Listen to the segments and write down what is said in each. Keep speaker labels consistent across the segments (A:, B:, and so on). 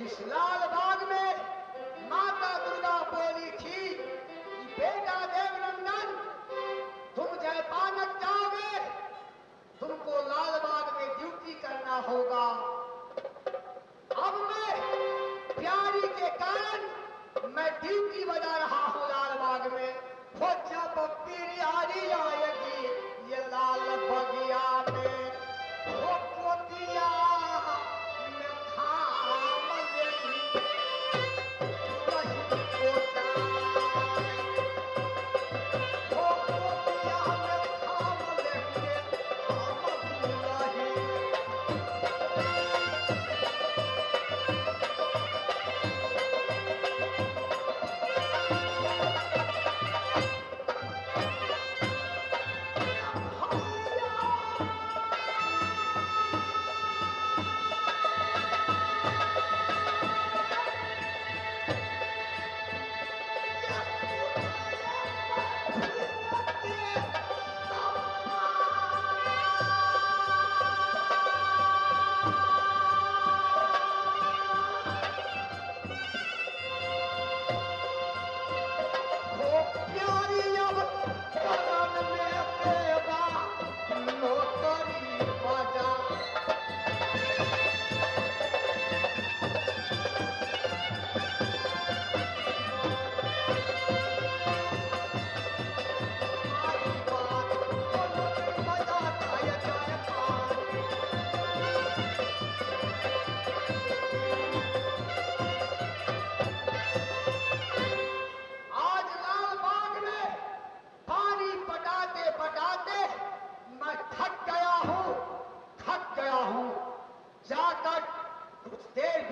A: जिस लाल बाग में माता दुर्गा बोली थी कि बेटा देवनंदन तुम जयपानक जाओगे, तुमको लाल बाग में ड्यूटी करना होगा। अब मैं प्यारी के कारण मैं ड्यूटी बजा रहा हूँ लाल बाग में। वो जब प्यारी आएगी ये लाल बगिया में, वो पोतिया में थाम लेंगे, वही पोता वो पोतिया में थाम लेंगे, हम वही।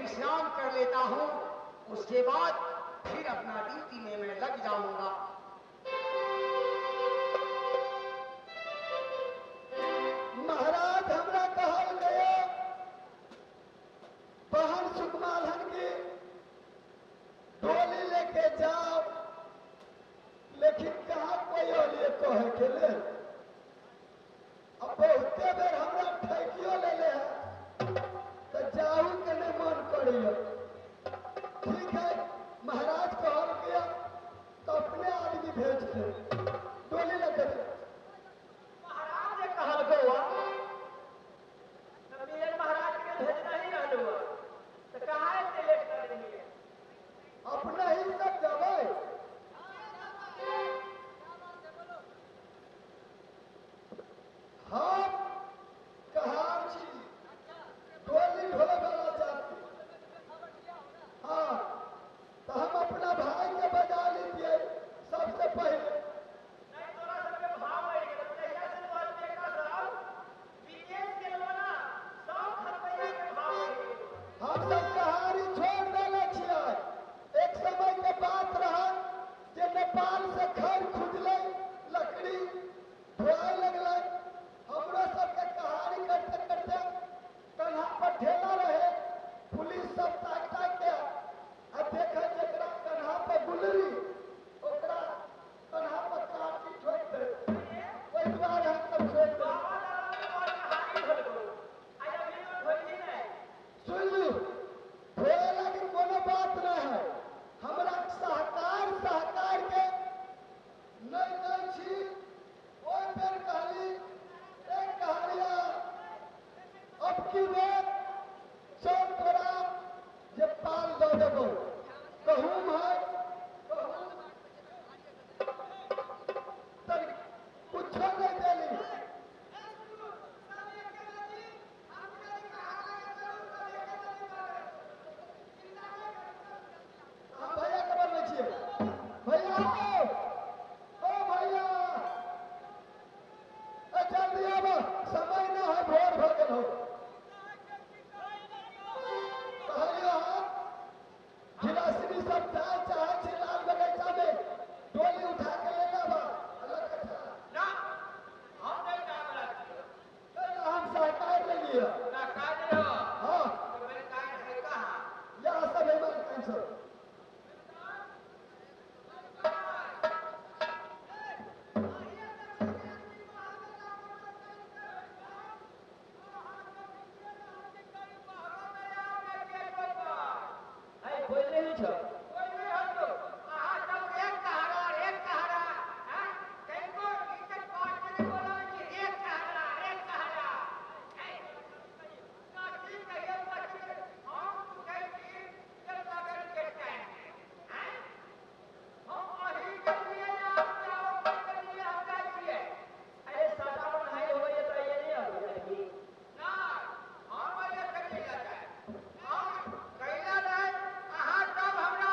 A: विश्राम कर लेता हूँ, उसके बाद फिर अपना ड्यूटी में मैं लग जाऊंगा।
B: महाराज हमरा कहल गया बहन सुकमालहन की डोली लेके जाओ, लेकिन कहाँ कोई और ये कहे के ले। अब बहुते बेर हमरा ठेकियो ले ले है तो जाऊ के नहीं मन करियो। ठीक है, महाराज कहल गया तो अपने आदमी भेज दे, डोली लेके जा।
A: महाराज कहल गया तो मेरे महाराज के भेजना ही रहलू, तो कहाँ से लेट कर देंगे?
B: अपना ही सब जगह हम कहार छी डोली ढोले वाला जाति। हाँ, तो हम अपना भाई के बजा लीजिए सबसे पहले।
A: नहीं तोरा सबके भाव है कि तैया से तोहर बेटा सब विदेश के लोना 100 रुपया के भाव है।
B: हम सब कहारी छोड़ देले छियै। एक समय के बात रहा जे नेपाल से खैर खुजले, लकड़ी ढोए लगले। हमरो सबके कहानी करते करते कन्हा पर ढेला रहे, पुलिस सब ताक ताक के आ देखे जकरा कन्हा पर गुलरी ओकरा कन्हा पर काटी ठोक दे। ओहि दुआरे हम सब छोड़ दे।
A: बाबा दादा और कहानी भूल गो आज अभी तो भइली नहीं।
B: सुन ली, ढोए लगी कोनो बात नहीं है। हमरा सहकार के नहीं दै छी। ओहि बेर कहली एक कहानिया अब की बेर चल तोरा जे पाल दऽ देबो। कहूँ है तनी कुछो नहीं देली। हाँ भैया के बोलै छियै। भैया आओ, ओ भैया जल्दी आबो, समय न है, भोर भऽ गेल हो। कहलियो गिलासनी सब जाए चाहे छी लाल बगीचा में, डोली उठा के ले जाबा।
A: ना हम नहीं जावला
B: हम सहकार ले लिया।
A: ना काज हो
B: हाँ,
A: तो मेरे काज है कहाँ?
B: यहाँ सब है हमारे कैंसर।
C: बोल रही छ
A: कोई नहीं हो तो आहा सब एक कहारा हां तेको इज्जत पाठ में बोला कि एक कहारा ना ठीक है ये बात हम तुझे की चल सागर के टाइम हैं हम अही के लिए आप जाओ के लिए हम चाहिए
C: अरे साधारण हाई हो ये तो ये नहीं हो जाएगी
A: ना हम ये कर लिया जाए हम कैला नहीं आहा सब हमरा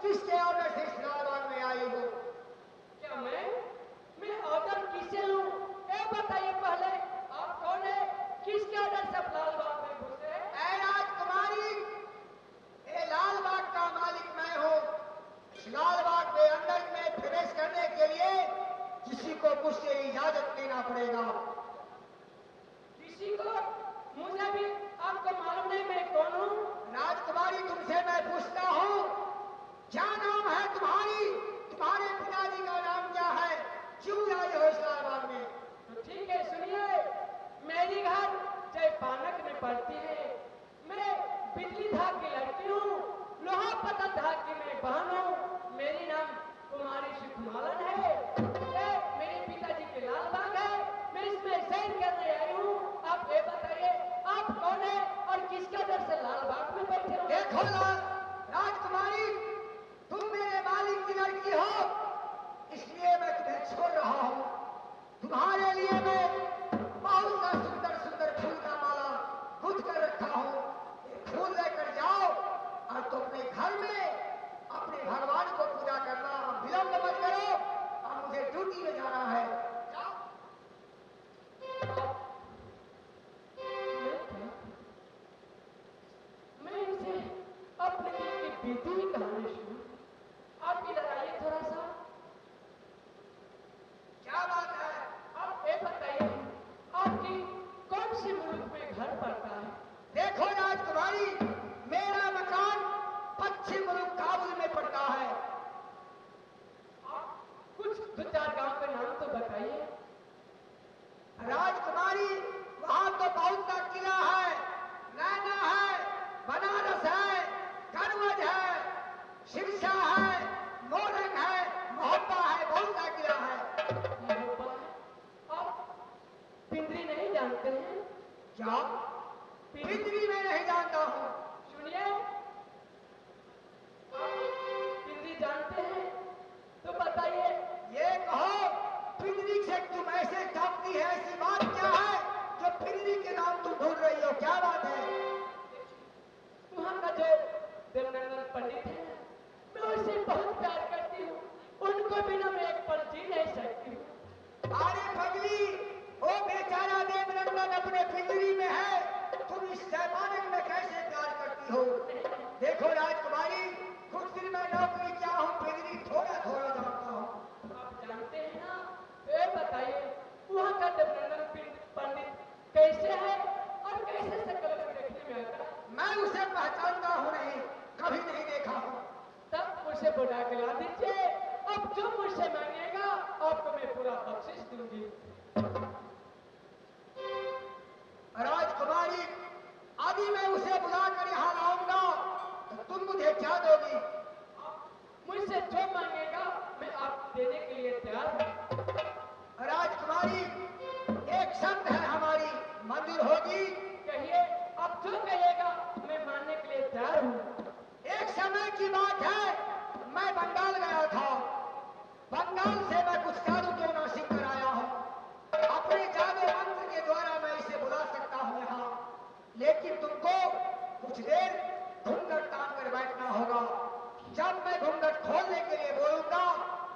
A: किसके ऑर्डर से इस लालबाग में आई हो?
C: क्या मैं ऑर्डर किसे लूं? ये बताइए पहले, आप कौन है? किसके ऑर्डर से आप लालबाग में घुसे?
A: ऐ राजकुमारी, ये लालबाग का मालिक मैं हूँ। इस लालबाग के अंदर में प्रवेश करने के लिए किसी को मुझसे इजाजत लेना पड़ेगा।
C: किसी को? मुझे भी आपको मालूम नहीं मैं कौन हूँ?
A: राजकुमारी, तुमसे मैं पूछता हूँ, क्या नाम है तुम्हारी? तुम्हारे पिताजी का नाम क्या है? क्यों आई हो इस लालबाग में?
C: तो ठीक है, सुनिए, मेरी घर जयपानक में पड़ती है। मैं बिजली धाग की लड़की हूँ, लोहा पता धाग की मैं बहन हूँ। मेरी नाम कुमारी सुखमालन है। ये मेरे पिताजी के लालबाग है, मैं इसमें सैर करने आई हूँ। आप ये बताइए, आप कौन है और किसके डर से लालबाग में बैठे हो?
A: देखो राजकुमारी, तुम मेरे मालिक की लड़की हो, इसलिए मैं तुम्हें छोड़ रहा हूँ। तुम्हारे लिए मैं बहुत सा सुंदर सुंदर फूल का माला गुंथ कर रखा हूँ। ये फूल लेकर जाओ और तुम अपने घर में अपने भगवान को पूजा करना। विलंब मत करो और मुझे ड्यूटी में जाना है। जाओ।
C: मैं इनसे अपने दिल की बीती हुई कहानी सुनूं। आप इधर आइए थोड़ा सा।
A: क्या बात है?
C: आप ये बताइए, आपकी कौन सी मुल्क में घर पड़ता है?
A: देखो राजकुमारी, मेरा मकान पश्चिम मुल्क काबुल में पड़ता है।
C: आप कुछ दो चार गांव के नाम तो बताइए।
A: राजकुमारी, वहां तो बहुत सा किला है, नैना है, बनारस है, कनौज है, शिरसा है, मोरंग है, मोहब्बा है, बहुत सा किला है।
C: मोहब्बा है। आप पिंडरी नहीं जानते हैं?
A: क्या? पिंडरी में नहीं जानता हूँ।
C: सुनिए, आप पिंडरी जानते हैं तो बताइए।
A: ये कहो, पिंडरी से तुम ऐसे कांपती है, ऐसी बात क्या है जो पिंडरी के नाम तुम ढूंढ रही हो? क्या बात है?
C: वहाँ का जो देवनंदन पंडित है, मैं उसे बहुत प्यार करती हूँ। उनको बिना मैं एक पल जी नहीं सकती हूँ।
A: अरे पगली, वो बेचारा देवनंदन अपने पिंजरी में है, तुम इस जयपानक में कैसे प्यार करती हो? देखो राजकुमारी, कुछ दिन मैं नौकरी क्या हूँ, पिंजरी थोड़ा थोड़ा जानता हूँ।
C: आप जानते हैं ना? ये बताइए, वहाँ का देवनंदन पंडित कैसे है और कैसे पूरा बख्शिश दूंगी।
A: राजकुमारी, अभी मैं उसे बुलाकर यहाँ लाऊंगा तो तुम मुझे क्या दोगी?
C: मुझसे जो मांगेगा मैं आप देने के लिए तैयार हूँ।
A: राजकुमारी, एक शर्त है हमारी, मंजूर होगी?
C: कहिए, आप जो कहिएगा मैं मानने के लिए तैयार हूँ।
A: एक समय की बात है, मैं बंगाल गया था। बंगाल से मैं कुछ जादू टोना सीख कर आया हूँ। अपने जादू मंत्र के द्वारा मैं इसे बुला सकता हूँ यहाँ, लेकिन तुमको कुछ देर घूंघट तान कर बैठना होगा। जब मैं घूंघट खोलने के लिए बोलूंगा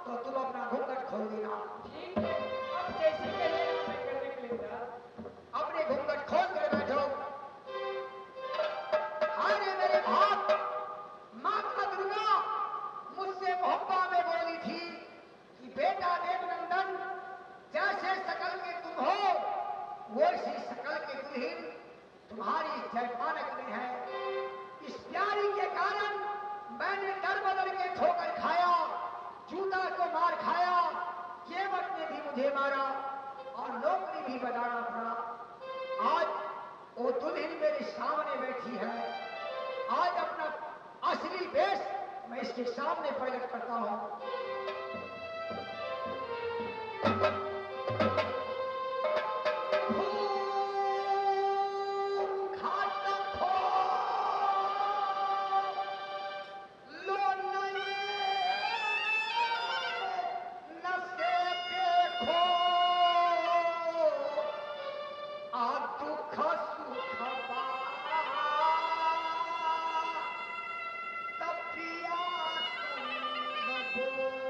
A: तो तुम अपना घूंघट खोल देना।
C: ठीक है, आप जैसे कहिएगा मैं करने के लिए तैयार हूँ।
A: अपने घूंघट खोल कर बैठो। अरे मेरे भाग, माता दुर्गा मुझसे मोहब्बा में बोली थी कि बेटा देवनंदन, जैसे शकल के तुम हो वैसी शकल के दुल्हन तुम्हारी जयपानक में है। इस प्यारी के कारण मैंने दर बदर के ठोकर खाया, जूता को मार खाया, केवट ने भी मुझे मारा और नौकरी भी बजाना पड़ा। आज वो दुल्हन मेरे सामने बैठी है। आज अपना असली वेश मैं इसके सामने प्रकट करता हूँ। Oh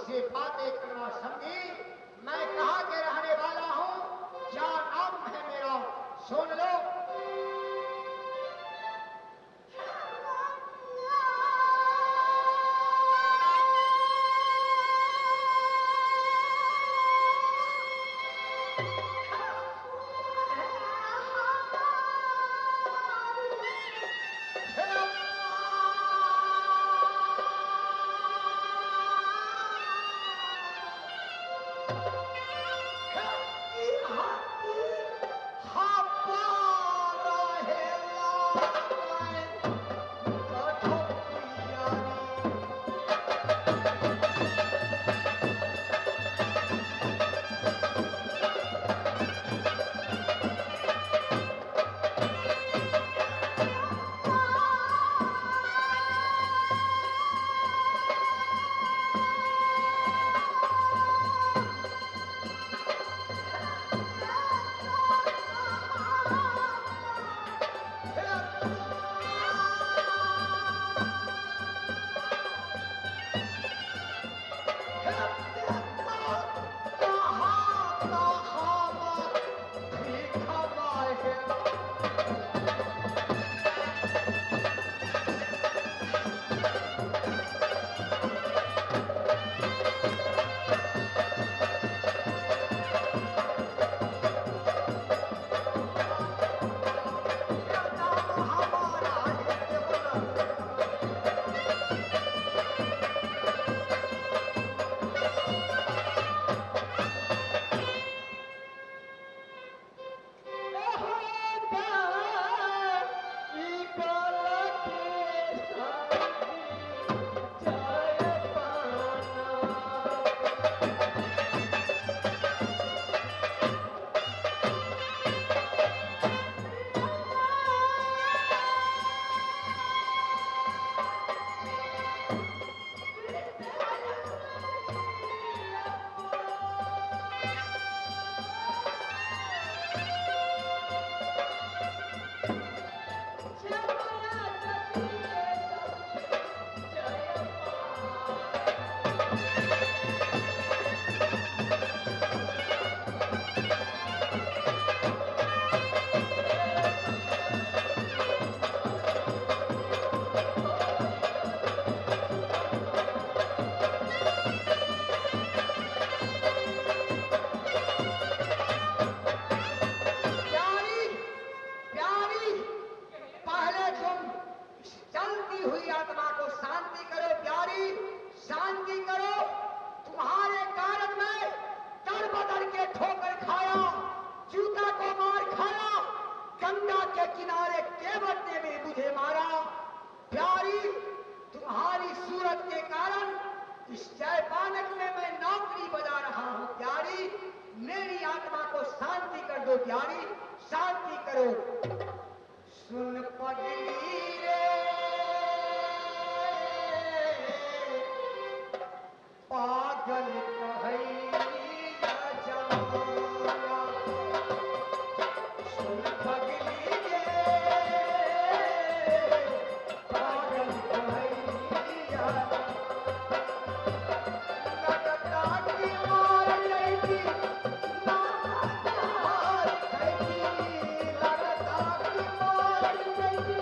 A: मुझसे बातें करना समझी। मैं कहाँ के रहने वाला हूँ, क्या नाम है मेरा, सुन लो। किनारे केवट ने भी मुझे मारा। प्यारी, तुम्हारी सूरत के कारण इस जयपानक में मैं नौकरी बजा रहा हूँ। प्यारी, मेरी आत्मा को शांति कर दो। प्यारी, शांति करो। सुन पगली रे पागल कहैया जमाना, सुन पगली रे पागल कहैया, लगता कि मार गई, मार गई, लगता कि मार गई,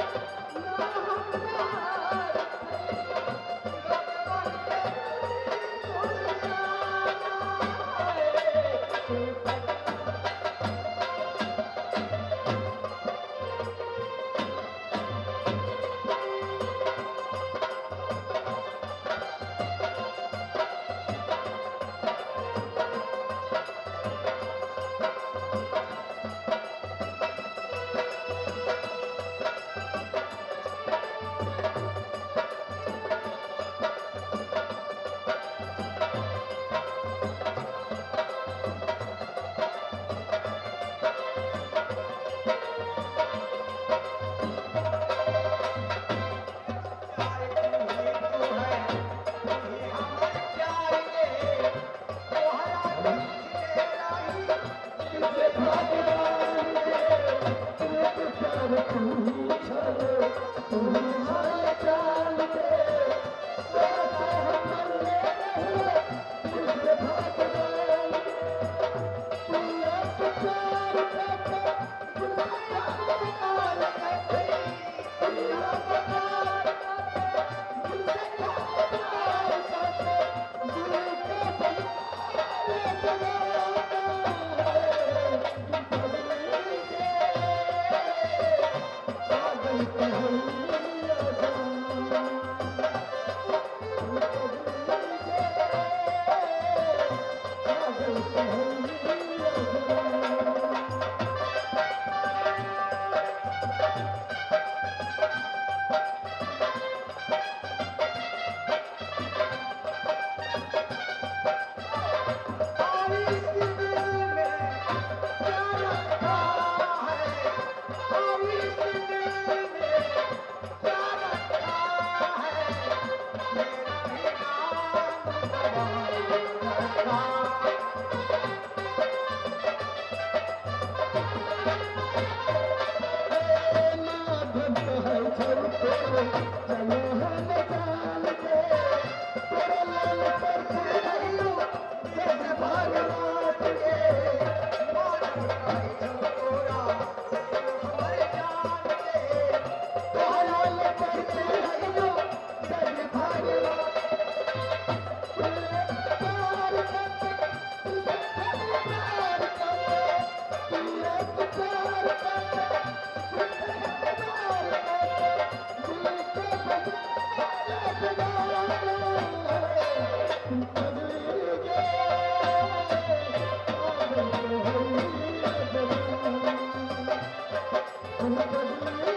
B: Thank you.